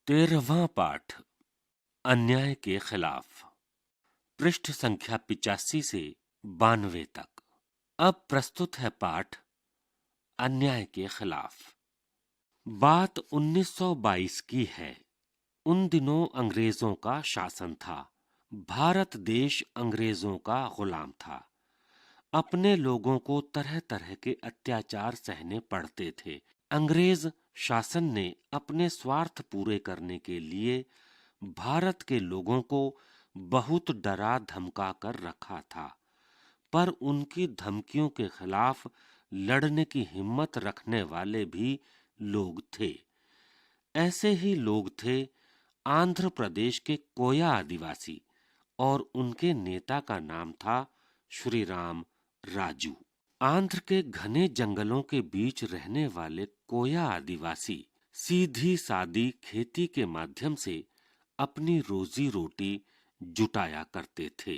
13वां पाठ अन्याय के खिलाफ। पृष्ठ संख्या 85 से 92 तक। अब प्रस्तुत है पाठ अन्याय के खिलाफ। बात 1922 की है। उन दिनों अंग्रेजों का शासन था। भारत देश अंग्रेजों का गुलाम था। अपने लोगों को तरह तरह के अत्याचार सहने पड़ते थे। अंग्रेज शासन ने अपने स्वार्थ पूरे करने के लिए भारत के लोगों को बहुत डरा धमका कर रखा था, पर उनकी धमकियों के खिलाफ लड़ने की हिम्मत रखने वाले भी लोग थे। ऐसे ही लोग थे आंध्र प्रदेश के कोया आदिवासी, और उनके नेता का नाम था श्री राम राजू। आंध्र के घने जंगलों के बीच रहने वाले कोया आदिवासी सीधी सादी खेती के माध्यम से अपनी रोजी रोटी जुटाया करते थे।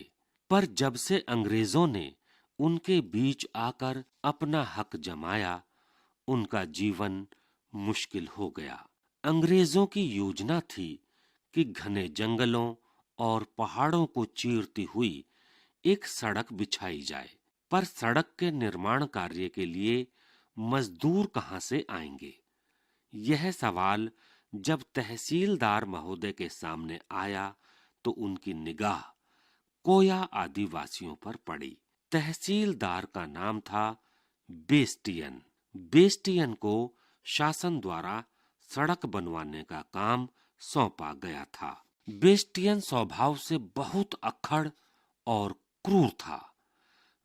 पर जब से अंग्रेजों ने उनके बीच आकर अपना हक जमाया, उनका जीवन मुश्किल हो गया। अंग्रेजों की योजना थी कि घने जंगलों और पहाड़ों को चीरती हुई एक सड़क बिछाई जाए, पर सड़क के निर्माण कार्य के लिए मजदूर कहां से आएंगे? यह सवाल जब तहसीलदार महोदय के सामने आया तो उनकी निगाह कोया आदिवासियों पर पड़ी। तहसीलदार का नाम था बेस्टियन। बेस्टियन को शासन द्वारा सड़क बनवाने का काम सौंपा गया था। बेस्टियन स्वभाव से बहुत अक्खड़ और क्रूर था।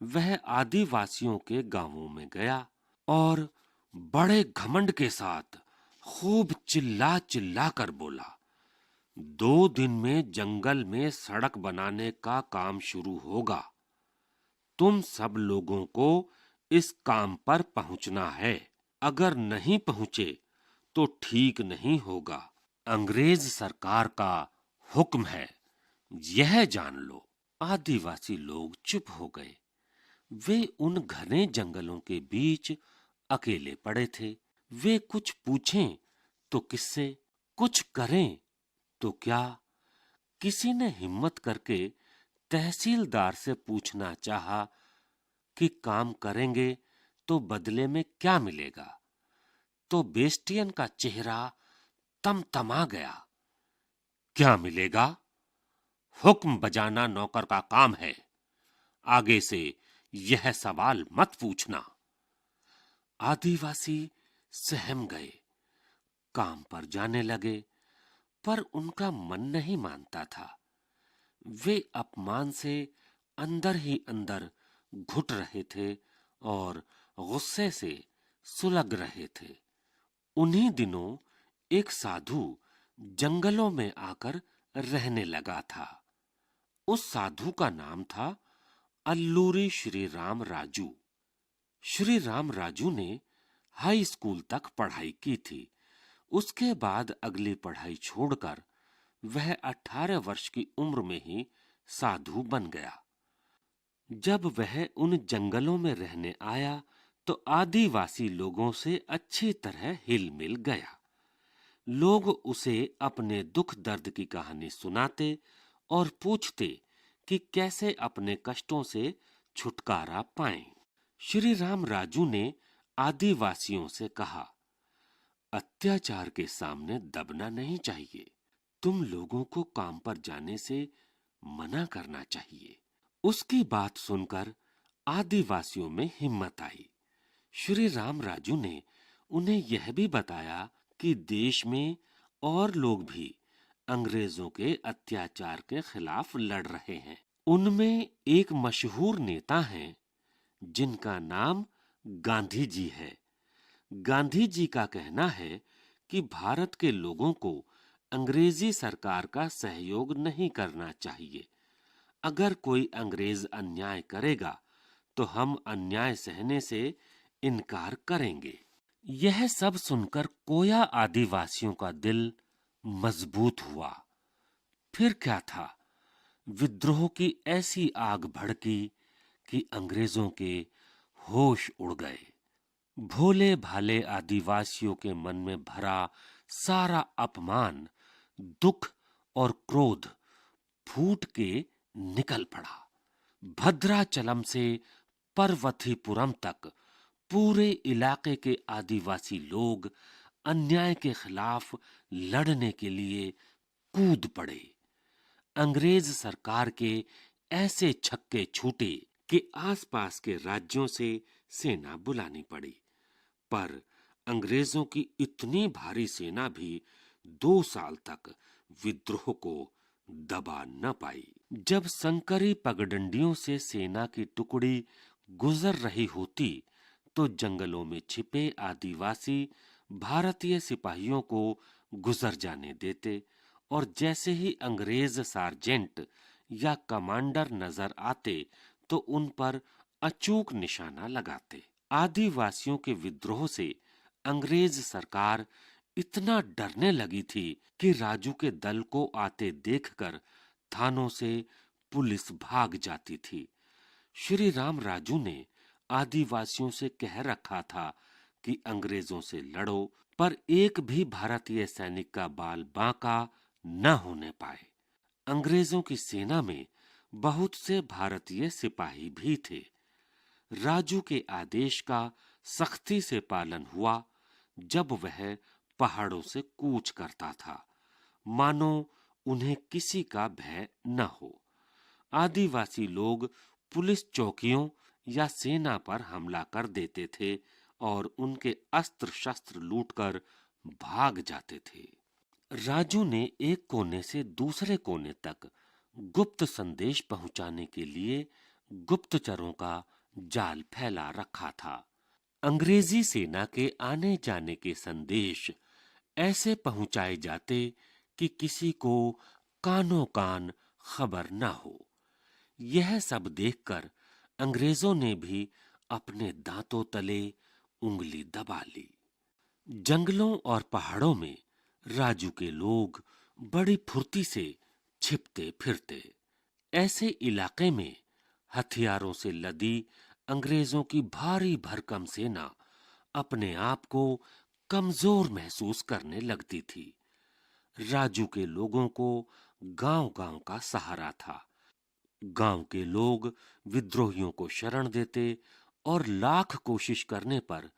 वह आदिवासियों के गांवों में गया और बड़े घमंड के साथ खूब चिल्ला चिल्ला कर बोला, 2 दिन में जंगल में सड़क बनाने का काम शुरू होगा। तुम सब लोगों को इस काम पर पहुंचना है। अगर नहीं पहुंचे तो ठीक नहीं होगा। अंग्रेज सरकार का हुक्म है, यह जान लो। आदिवासी लोग चुप हो गए। वे उन घने जंगलों के बीच अकेले पड़े थे। वे कुछ पूछें तो किससे, कुछ करें तो क्या? किसी ने हिम्मत करके तहसीलदार से पूछना चाहा कि काम करेंगे तो बदले में क्या मिलेगा, तो बेस्टियन का चेहरा तमतमा गया। क्या मिलेगा? हुक्म बजाना नौकर का काम है। आगे से यह सवाल मत पूछना। आदिवासी सहम गए, काम पर जाने लगे, पर उनका मन नहीं मानता था। वे अपमान से अंदर ही अंदर घुट रहे थे और गुस्से से सुलग रहे थे। उन्हीं दिनों एक साधु जंगलों में आकर रहने लगा था। उस साधु का नाम था अल्लूरी श्री राम राजू। श्री राम राजू ने हाई स्कूल तक पढ़ाई की थी। उसके बाद अगली पढ़ाई छोड़कर वह 18 वर्ष की उम्र में ही साधु बन गया। जब वह उन जंगलों में रहने आया तो आदिवासी लोगों से अच्छी तरह हिल मिल गया। लोग उसे अपने दुख दर्द की कहानी सुनाते और पूछते कि कैसे अपने कष्टों से छुटकारा पाएं। श्री राम राजू ने आदिवासियों से कहा, अत्याचार के सामने दबना नहीं चाहिए। तुम लोगों को काम पर जाने से मना करना चाहिए। उसकी बात सुनकर आदिवासियों में हिम्मत आई। श्री राम राजू ने उन्हें यह भी बताया कि देश में और लोग भी अंग्रेजों के अत्याचार के खिलाफ लड़ रहे हैं। उनमें एक मशहूर नेता हैं जिनका नाम गांधी जी है। गांधी जी का कहना है कि भारत के लोगों को अंग्रेजी सरकार का सहयोग नहीं करना चाहिए। अगर कोई अंग्रेज अन्याय करेगा तो हम अन्याय सहने से इनकार करेंगे। यह सब सुनकर कोया आदिवासियों का दिल मजबूत हुआ। फिर क्या था, विद्रोह की ऐसी आग भड़की कि अंग्रेजों के होश उड़ गए। भोले भाले आदिवासियों के मन में भरा सारा अपमान दुख और क्रोध फूट के निकल पड़ा। भद्राचलम से पर्वतीपुरम तक पूरे इलाके के आदिवासी लोग अन्याय के खिलाफ लड़ने के लिए कूद पड़े। अंग्रेज सरकार के ऐसे छक्के छूटे कि आसपास के राज्यों से सेना बुलानी पड़ी, पर अंग्रेजों की इतनी भारी सेना भी 2 साल तक विद्रोह को दबा न पाई। जब संकरी पगडंडियों से सेना की टुकड़ी गुजर रही होती तो जंगलों में छिपे आदिवासी भारतीय सिपाहियों को गुजर जाने देते और जैसे ही अंग्रेज सार्जेंट या कमांडर नजर आते तो उन पर अचूक निशाना लगाते। आदिवासियों के विद्रोह से अंग्रेज सरकार इतना डरने लगी थी कि राजू के दल को आते देखकर थानों से पुलिस भाग जाती थी। श्री राम राजू ने आदिवासियों से कह रखा था कि अंग्रेजों से लड़ो, पर एक भी भारतीय सैनिक का बाल बांका न होने पाए। अंग्रेजों की सेना में बहुत से भारतीय सिपाही भी थे। राजू के आदेश का सख्ती से पालन हुआ। जब वह पहाड़ों से कूच करता था, मानो उन्हें किसी का भय न हो। आदिवासी लोग पुलिस चौकियों या सेना पर हमला कर देते थे और उनके अस्त्र शस्त्र लूटकर भाग जाते थे। राजू ने एक कोने से दूसरे कोने तक गुप्त संदेश पहुंचाने के लिए गुप्तचरों का जाल फैला रखा था। अंग्रेजी सेना के आने जाने के संदेश ऐसे पहुंचाए जाते कि किसी को कानो कान खबर न हो। यह सब देखकर अंग्रेजों ने भी अपने दांतों तले उंगली दबा ली। जंगलों और पहाड़ों में राजू के लोग बड़ी फुर्ती से छिपते फिरते। ऐसे इलाके में हथियारों से लदी अंग्रेजों की भारी भरकम सेना अपने आप को कमजोर महसूस करने लगती थी। राजू के लोगों को गांव-गांव का सहारा था। गांव के लोग विद्रोहियों को शरण देते और लाख कोशिश करने पर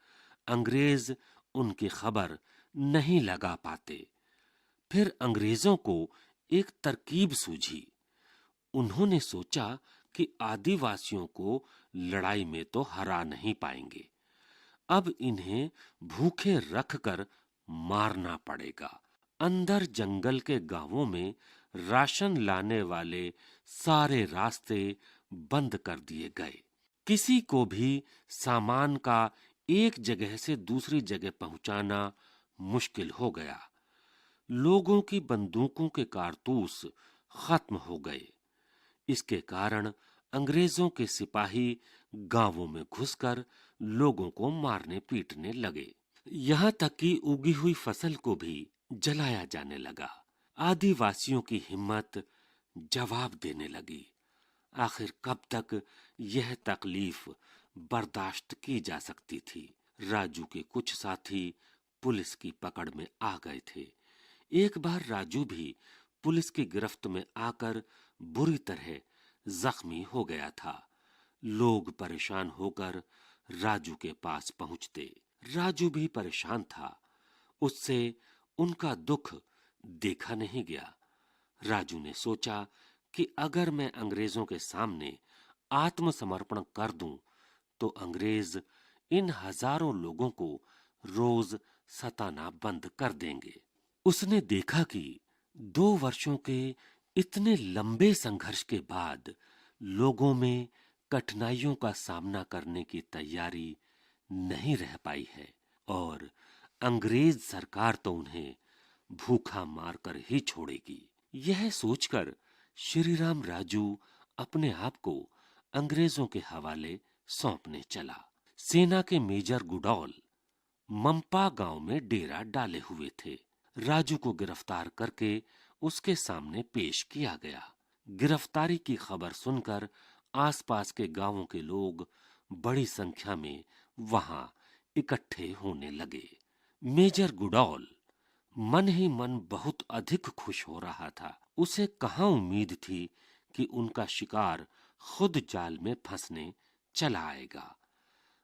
अंग्रेज उनकी खबर नहीं लगा पाते। फिर अंग्रेजों को एक तरकीब सूझी। उन्होंने सोचा कि आदिवासियों को लड़ाई में तो हरा नहीं पाएंगे, अब इन्हें भूखे रखकर मारना पड़ेगा। अंदर जंगल के गांवों में राशन लाने वाले सारे रास्ते बंद कर दिए गए। किसी को भी सामान का एक जगह से दूसरी जगह पहुंचाना मुश्किल हो गया। लोगों की बंदूकों के कारतूस खत्म हो गए। इसके कारण अंग्रेजों के सिपाही गांवों में घुसकर लोगों को मारने पीटने लगे। यहाँ तक कि उगी हुई फसल को भी जलाया जाने लगा। आदिवासियों की हिम्मत जवाब देने लगी। आखिर कब तक यह तकलीफ बर्दाश्त की जा सकती थी। राजू के कुछ साथी पुलिस की पकड़ में आ गए थे। एक बार राजू भी पुलिस की गिरफ्त में आकर बुरी तरह जख्मी हो गया था। लोग परेशान होकर राजू के पास पहुंचते। राजू भी परेशान था। उससे उनका दुख देखा नहीं गया। राजू ने सोचा कि अगर मैं अंग्रेजों के सामने आत्मसमर्पण कर दूं तो अंग्रेज इन हजारों लोगों को रोज सताना बंद कर देंगे। उसने देखा कि 2 वर्षों के इतने लंबे संघर्ष के बाद लोगों में कठिनाइयों का सामना करने की तैयारी नहीं रह पाई है और अंग्रेज सरकार तो उन्हें भूखा मारकर ही छोड़ेगी। यह सोचकर श्रीराम राजू अपने आप को अंग्रेजों के हवाले सौंपने चला। सेना के मेजर गुडौल मंपा गांव में डेरा डाले हुए थे। राजू को गिरफ्तार करके उसके सामने पेश किया गया। गिरफ्तारी की खबर सुनकर आसपास के गांवों के लोग बड़ी संख्या में वहां इकट्ठे होने लगे। मेजर गुडौल मन ही मन बहुत अधिक खुश हो रहा था। उसे कहाँ उम्मीद थी कि उनका शिकार खुद जाल में फंसने चला आएगा।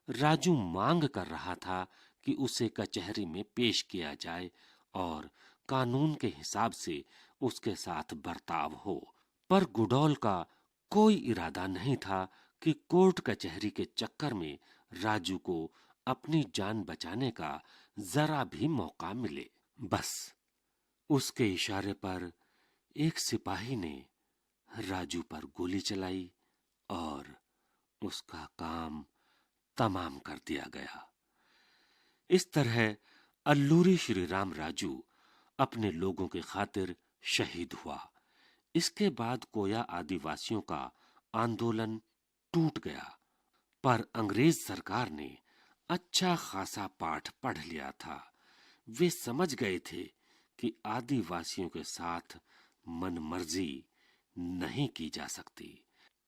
राजू मांग कर रहा था कि उसे कचहरी में पेश किया जाए और कानून के हिसाब से उसके साथ बर्ताव हो, पर गुडौल का कोई इरादा नहीं था कि कोर्ट कचहरी के चक्कर में राजू को अपनी जान बचाने का जरा भी मौका मिले। बस उसके इशारे पर एक सिपाही ने राजू पर गोली चलाई और उसका काम तमाम कर दिया गया। इस तरह अल्लूरी श्री राम राजू अपने लोगों के खातिर शहीद हुआ। इसके बाद कोया आदिवासियों का आंदोलन टूट गया, पर अंग्रेज सरकार ने अच्छा खासा पाठ पढ़ लिया था। वे समझ गए थे कि आदिवासियों के साथ मनमर्जी नहीं की जा सकती।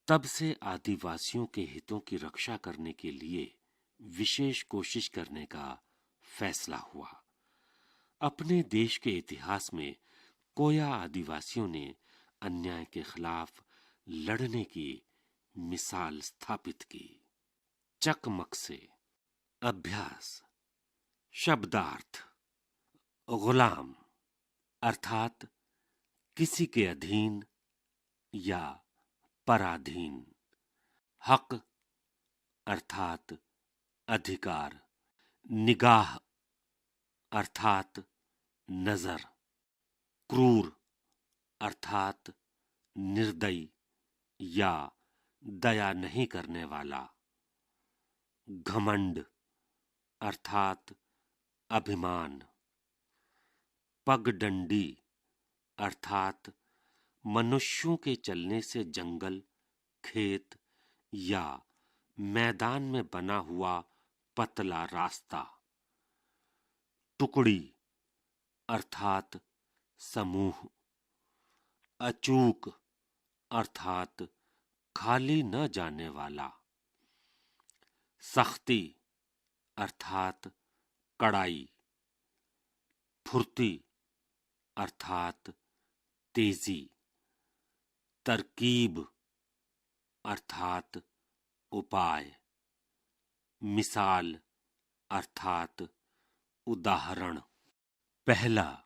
तब से आदिवासियों के हितों की रक्षा करने के लिए विशेष कोशिश करने का फैसला हुआ। अपने देश के इतिहास में कोया आदिवासियों ने अन्याय के खिलाफ लड़ने की मिसाल स्थापित की। चकमक से अभ्यास। शब्दार्थ। गुलाम अर्थात किसी के अधीन या पराधीन। हक अर्थात अधिकार। निगाह अर्थात नजर। क्रूर अर्थात निर्दयी या दया नहीं करने वाला। घमंड अर्थात अभिमान। पगडंडी अर्थात मनुष्यों के चलने से जंगल, खेत या मैदान में बना हुआ पतला रास्ता। टुकड़ी अर्थात समूह। अचूक अर्थात खाली न जाने वाला। सख्ती अर्थात कड़ाई। फुर्ती अर्थात तेजी। तरकीब अर्थात उपाय। मिसाल अर्थात उदाहरण। पहला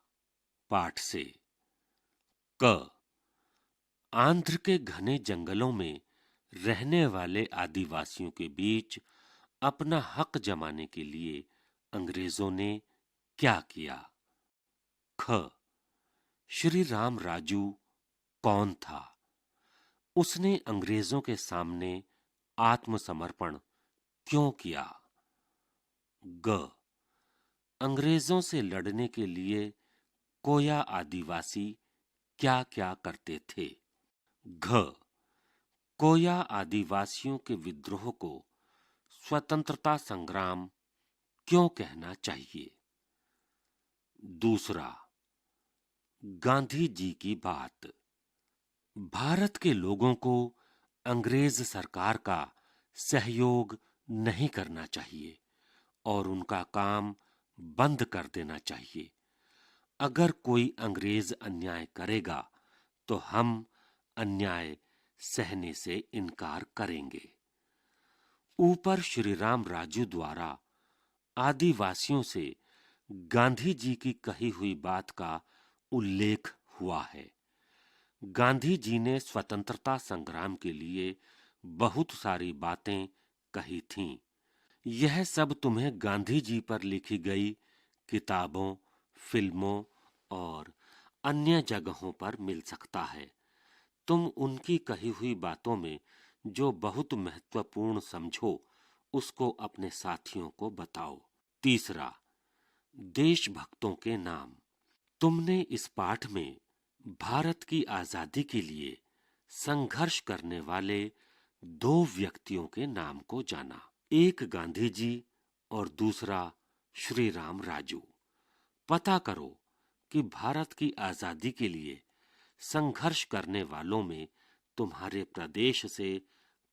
पाठ से। क आंध्र के घने जंगलों में रहने वाले आदिवासियों के बीच अपना हक जमाने के लिए अंग्रेजों ने क्या किया। ख श्री राम राजू कौन था? उसने अंग्रेजों के सामने आत्मसमर्पण क्यों किया? ग अंग्रेजों से लड़ने के लिए कोया आदिवासी क्या क्या करते थे? घ कोया आदिवासियों के विद्रोह को स्वतंत्रता संग्राम क्यों कहना चाहिए? दूसरा, गांधी जी की बात। भारत के लोगों को अंग्रेज सरकार का सहयोग नहीं करना चाहिए और उनका काम बंद कर देना चाहिए। अगर कोई अंग्रेज अन्याय करेगा तो हम अन्याय सहने से इनकार करेंगे। ऊपर श्री राम राजू द्वारा आदिवासियों से गांधी जी की कही हुई बात का उल्लेख हुआ है। गांधी जी ने स्वतंत्रता संग्राम के लिए बहुत सारी बातें कही थीं। यह सब तुम्हें गांधी जी पर लिखी गई किताबों, फिल्मों और अन्य जगहों पर मिल सकता है। तुम उनकी कही हुई बातों में जो बहुत महत्वपूर्ण समझो उसको अपने साथियों को बताओ। तीसरा, देशभक्तों के नाम। तुमने इस पाठ में भारत की आजादी के लिए संघर्ष करने वाले दो व्यक्तियों के नाम को जाना। एक गांधी जी और दूसरा श्री राम राजू। पता करो कि भारत की आजादी के लिए संघर्ष करने वालों में तुम्हारे प्रदेश से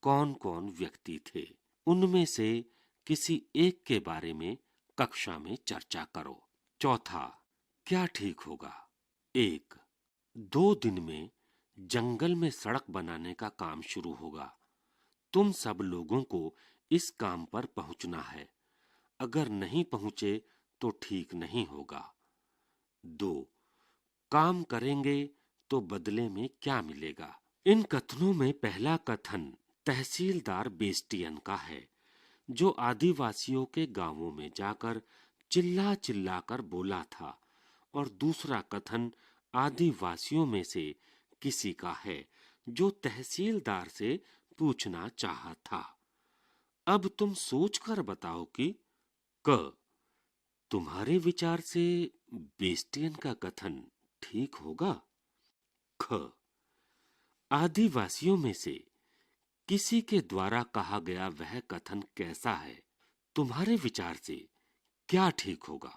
कौन-कौन व्यक्ति थे। उनमें से किसी एक के बारे में कक्षा में चर्चा करो। चौथा, क्या ठीक होगा? 1. 2 दिन में जंगल में सड़क बनाने का काम शुरू होगा। तुम सब लोगों को इस काम पर पहुंचना है। अगर नहीं पहुंचे तो ठीक नहीं होगा। 2. काम करेंगे तो बदले में क्या मिलेगा? इन कथनों में पहला कथन तहसीलदार बेस्टियन का है, जो आदिवासियों के गांवों में जाकर चिल्ला चिल्ला कर बोला था, और दूसरा कथन आदिवासियों में से किसी का है, जो तहसीलदार से पूछना चाहा था। अब तुम सोच कर बताओ कि क तुम्हारे विचार से बेस्टियन का कथन ठीक होगा? ख आदिवासियों में से किसी के द्वारा कहा गया वह कथन कैसा है? तुम्हारे विचार से क्या ठीक होगा?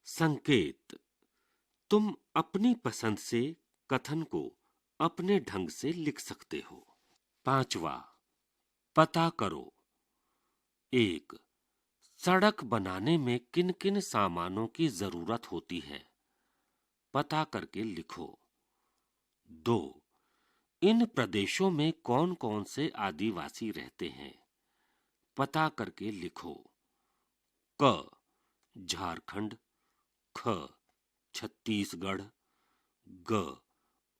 संकेत: तुम अपनी पसंद से कथन को अपने ढंग से लिख सकते हो। 5वां, पता करो। 1. सड़क बनाने में किन किन सामानों की जरूरत होती है? पता करके लिखो। 2. इन प्रदेशों में कौन कौन से आदिवासी रहते हैं? पता करके लिखो। क झारखंड, ख छत्तीसगढ़, ग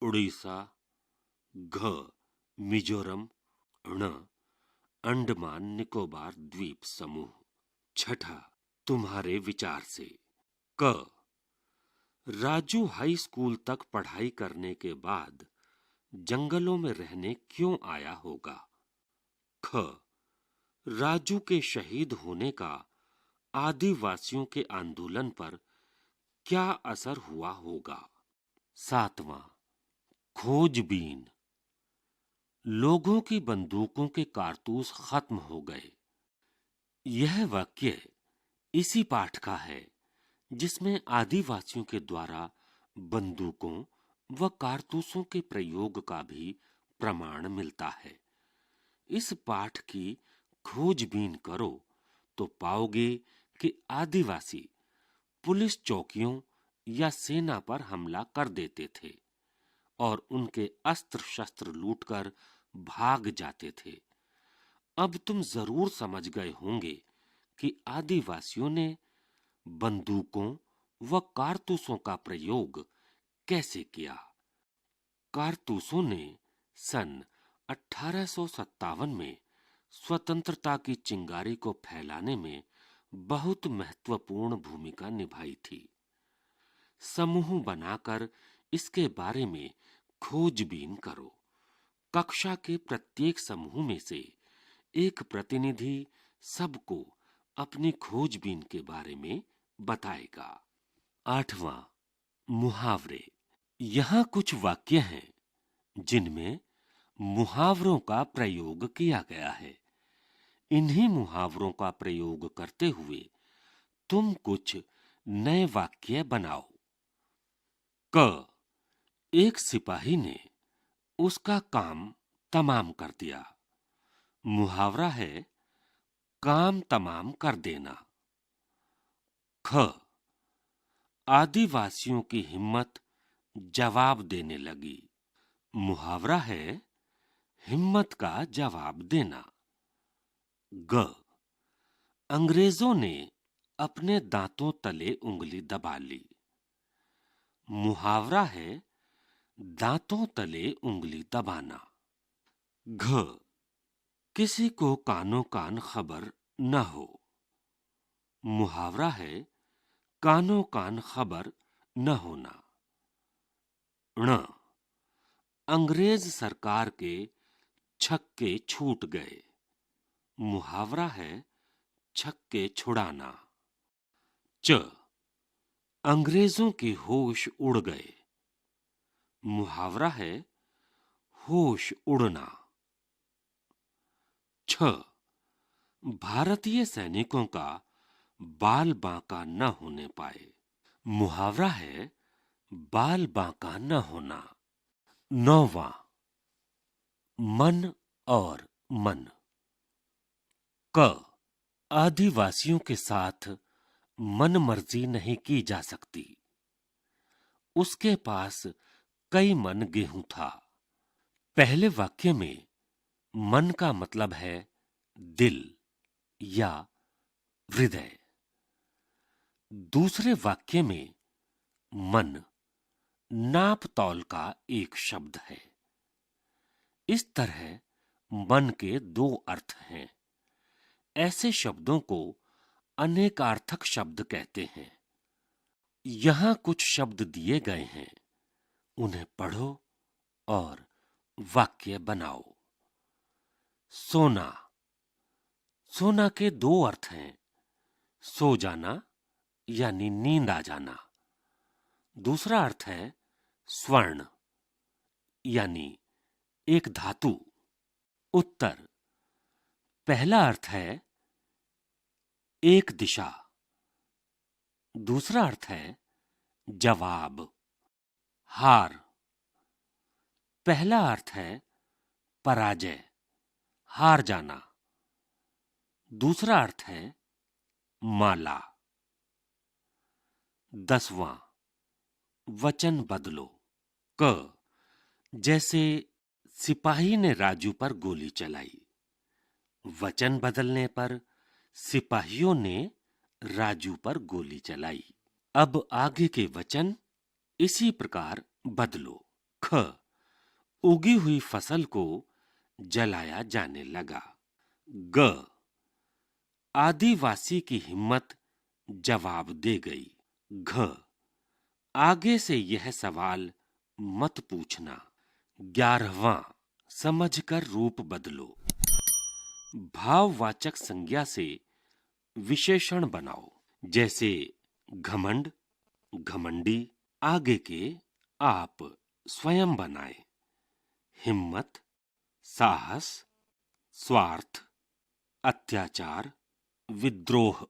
उड़ीसा, घ मिजोरम, ण अंडमान निकोबार द्वीप समूह। 6. तुम्हारे विचार से क राजू हाई स्कूल तक पढ़ाई करने के बाद जंगलों में रहने क्यों आया होगा? ख राजू के शहीद होने का आदिवासियों के आंदोलन पर क्या असर हुआ होगा? 7वां, खोजबीन। लोगों की बंदूकों के कारतूस खत्म हो गए। यह वाक्य इसी पाठ का है जिसमें आदिवासियों के द्वारा बंदूकों व कारतूसों के प्रयोग का भी प्रमाण मिलता है। इस पाठ की खोजबीन करो तो पाओगे कि आदिवासी पुलिस चौकियों या सेना पर हमला कर देते थे और उनके अस्त्र शस्त्र लूटकर भाग जाते थे। अब तुम जरूर समझ गए होंगे कि आदिवासियों ने बंदूकों व कारतूसों का प्रयोग कैसे किया। कारतूसों ने सन 1857 में स्वतंत्रता की चिंगारी को फैलाने में बहुत महत्वपूर्ण भूमिका निभाई थी। समूह बनाकर इसके बारे में खोजबीन करो। कक्षा के प्रत्येक समूह में से एक प्रतिनिधि सबको अपनी खोजबीन के बारे में बताएगा। 8वां, मुहावरे। यहाँ कुछ वाक्य हैं जिनमें मुहावरों का प्रयोग किया गया है। इन्हीं मुहावरों का प्रयोग करते हुए तुम कुछ नए वाक्य बनाओ। क एक सिपाही ने उसका काम तमाम कर दिया। मुहावरा है काम तमाम कर देना। ख आदिवासियों की हिम्मत जवाब देने लगी। मुहावरा है हिम्मत का जवाब देना। ग अंग्रेजों ने अपने दांतों तले उंगली दबा ली। मुहावरा है दांतों तले उंगली दबाना। घ किसी को कानो कान खबर न हो। मुहावरा है कानो कान खबर न होना। ण अंग्रेज सरकार के छक्के छूट गए। मुहावरा है छक्के छुड़ाना। च अंग्रेजों के होश उड़ गए। मुहावरा है होश उड़ना। छ भारतीय सैनिकों का बाल बांका न होने पाए। मुहावरा है बाल बांका न होना। 9वां, मन और मन। क आदिवासियों के साथ मनमर्जी नहीं की जा सकती। उसके पास कई मन गेहूं था। पहले वाक्य में मन का मतलब है दिल या हृदय। दूसरे वाक्य में मन नाप तौल का एक शब्द है। इस तरह मन के दो अर्थ हैं। ऐसे शब्दों को अनेकार्थक शब्द कहते हैं। यहां कुछ शब्द दिए गए हैं, उन्हें पढ़ो और वाक्य बनाओ। सोना। सोना के दो अर्थ हैं, सो जाना यानी नींद आ जाना। दूसरा अर्थ है स्वर्ण यानी एक धातु। उत्तर। पहला अर्थ है एक दिशा। दूसरा अर्थ है जवाब, हार। पहला अर्थ है पराजय, हार जाना। दूसरा अर्थ है माला। 10वां वचन बदलो। क जैसे सिपाही ने राजू पर गोली चलाई। वचन बदलने पर सिपाहियों ने राजू पर गोली चलाई। अब आगे के वचन इसी प्रकार बदलो। ख उगी हुई फसल को जलाया जाने लगा। ग आदिवासी की हिम्मत जवाब दे गई। घ आगे से यह सवाल मत पूछना। 11वां समझकर रूप बदलो। भाववाचक संज्ञा से विशेषण बनाओ। जैसे घमंड, घमंडी। आगे के आप स्वयं बनाएं। हिम्मत, साहस, स्वार्थ, अत्याचार, विद्रोह।